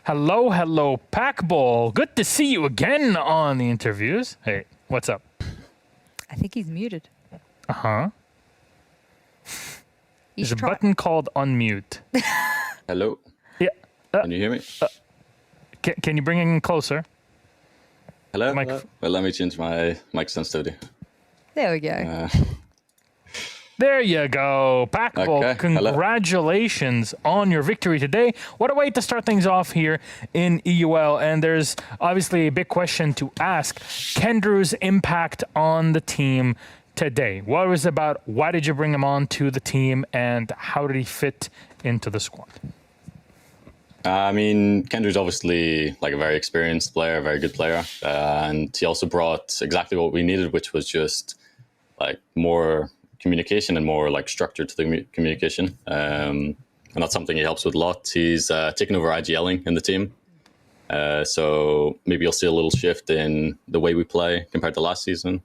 Hello, hello, Pacbull. Good to see you again on the interviews. Hey, what's up? I think he's muted. Uh-huh. There's a button called unmute. Hello. Yeah. Can you hear me? Can you bring it in closer? Hello? Hello? Well, let me change my mic sensitivity. There we go. There you go. Pacbull, Okay, congratulations on your victory today. What a way to start things off here in EUL. And there's obviously a big question to ask. Kendrew's impact on the team today. What was it about? Why did you bring him on to the team? And how did he fit into the squad? I mean, Kendrew's obviously like a very experienced player, a very good player. And he also brought exactly what we needed, which was just like more communication and more like structure to the communication. And that's something he helps with a lot. He's taken over IGLing in the team. So maybe you'll see a little shift in the way we play compared to last season,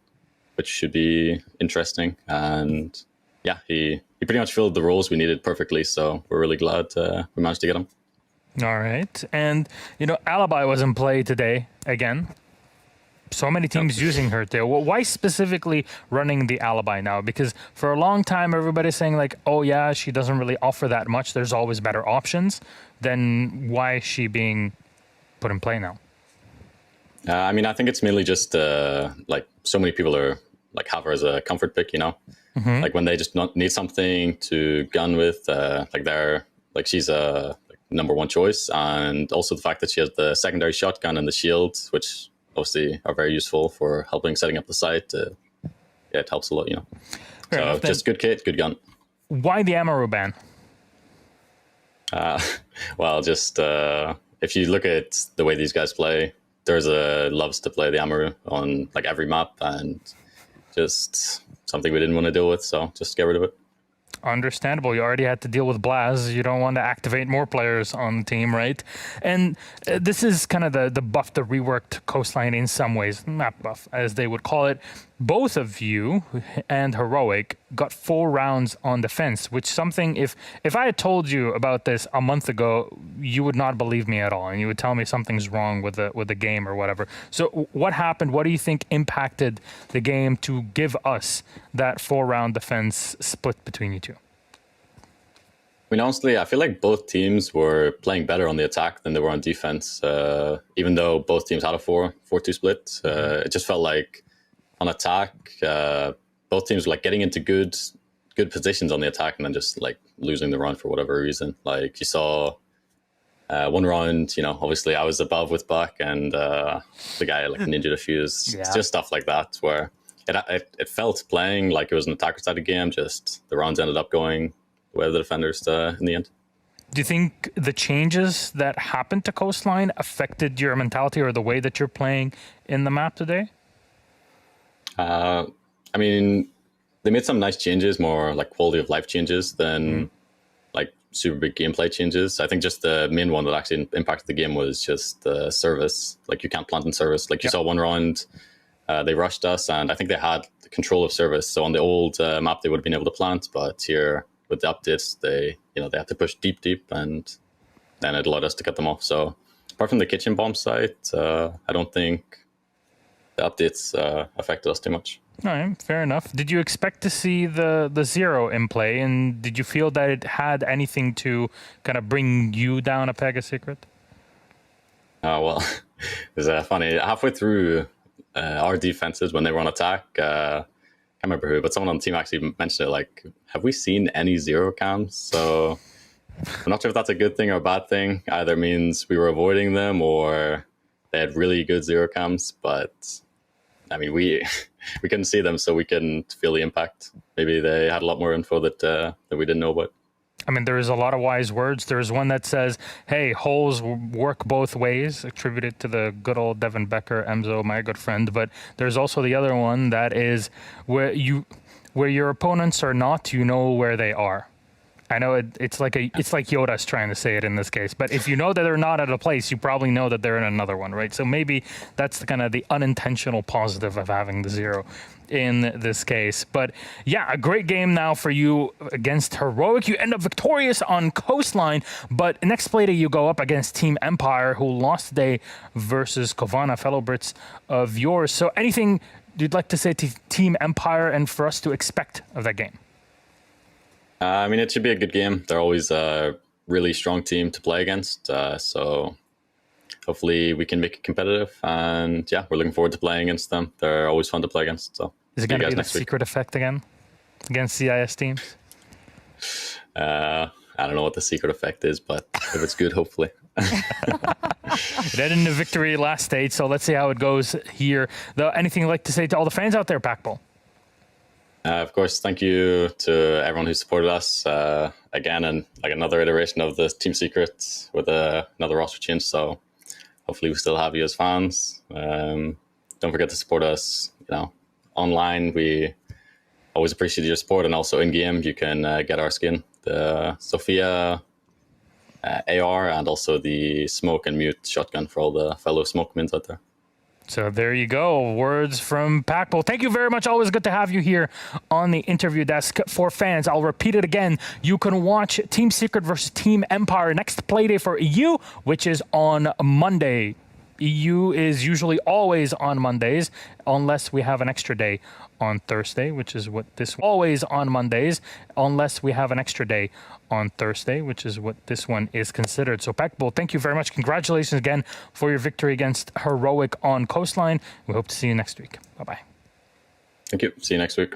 which should be interesting. And yeah, he pretty much filled the roles we needed perfectly. So we're really glad we managed to get him. All right. And, you know, Alibi was in play today again. So many teams using her there. Well, why specifically running the Alibi now? Because for a long time, everybody's saying like, oh, yeah, she doesn't really offer that much. There's always better options. Then why is she being put in play now? I mean, I think it's mainly just like so many people are like have her as a comfort pick, you know, like when they just need something to gun with, like she's a number one choice. And also the fact that she has the secondary shotgun and the shield, which obviously are very useful for helping setting up the site. Yeah, it helps a lot, you know. Fair enough. Just good kit, good gun. Why the Amaru ban? Well, just if you look at the way these guys play, there's loves to play the Amaru on like every map, and just something we didn't want to deal with, so just get rid of it. Understandable. You already had to deal with Blaz. You don't want to activate more players on the team, right? And this is kind of the buff, the reworked coastline in some ways, map buff, as they would call it. Both of you and Heroic got 4 rounds on defense, which something, if I had told you about this a month ago, you would not believe me at all, and you would tell me something's wrong with the game or whatever. So what happened? What do you think impacted the game to give us that 4-round defense split between you two? I mean, honestly, I feel like both teams were playing better on the attack than they were on defense. Even though both teams had a 4-2 split, it just felt like on attack, both teams were like getting into good positions on the attack and then just like losing the run for whatever reason. Like you saw one round, you know, obviously I was above with Buck and the guy like ninja defused. Yeah. Just stuff like that where it felt playing like it was an attacker-sided game. Just the rounds ended up going the way of the defenders in the end. Do you think the changes that happened to Coastline affected your mentality or the way that you're playing in the map today? I mean, they made some nice changes, more like quality of life changes than like super big gameplay changes. I think just the main one that actually impacted the game was just the service. Like you can't plant in service. Like you saw one round, they rushed us, and I think they had the control of service. So on the old map, they would have been able to plant, but here with the updates, they had to push deep, and then it allowed us to cut them off. So apart from the kitchen bomb site, I don't think the updates affected us too much. All right, fair enough. Did you expect to see the zero in play, and did you feel that it had anything to kind of bring you down a peg a secret? Well, it's funny. Halfway through our defenses when they were on attack, I can't remember who, but someone on the team actually mentioned it, like, have we seen any zero cams? So I'm not sure if that's a good thing or a bad thing. Either means we were avoiding them or they had really good zero cams, but I mean, we couldn't see them, so we couldn't feel the impact. Maybe they had a lot more info that we didn't know about. I mean, there is a lot of wise words. There's one that says, hey, holes work both ways, attributed to the good old Devin Becker, Emzo, my good friend. But there's also the other one that is where your opponents are not, you know where they are. I know it's like Yoda's trying to say it in this case, but if you know that they're not at a place, you probably know that they're in another one, right? So maybe that's the kind of the unintentional positive of having the zero. in this case. But yeah, a great game now for you against Heroic. You end up victorious on Coastline, but next Playday you go up against Team Empire, who lost today versus Kovana, fellow Brits of yours. So anything you'd like to say to Team Empire and for us to expect of that game? I mean, it should be a good game. They're always a really strong team to play against. So hopefully we can make it competitive. And yeah, we're looking forward to playing against them. They're always fun to play against. So is it going to be the secret effect again against CIS teams? I don't know what the secret effect is, but if it's good, hopefully. It ended in a victory last stage, so let's see how it goes here. Anything you'd like to say to all the fans out there, Pacbull? Of course, thank you to everyone who supported us again, and like another iteration of the Team Secrets with another roster change. So hopefully we still have you as fans. Don't forget to support us. Online we always appreciate your support, and also in game you can get our skin, the Sophia AR, and also the smoke and mute shotgun for all the fellow smoke mins out there. So there you go. Words from Pacbull. Thank you very much. Always good to have you here on the interview desk. For fans, I'll repeat it again. You can watch Team Secret versus Team Empire next Playday for EU, which is on Monday. EU is usually always on Mondays, unless we have an extra day on Thursday, which is what this always on Mondays, unless we have an extra day on Thursday, which is what this one is considered. So Pacbull, thank you very much. Congratulations again for your victory against Heroic on Coastline. We hope to see you next week. Bye-bye. Thank you. See you next week.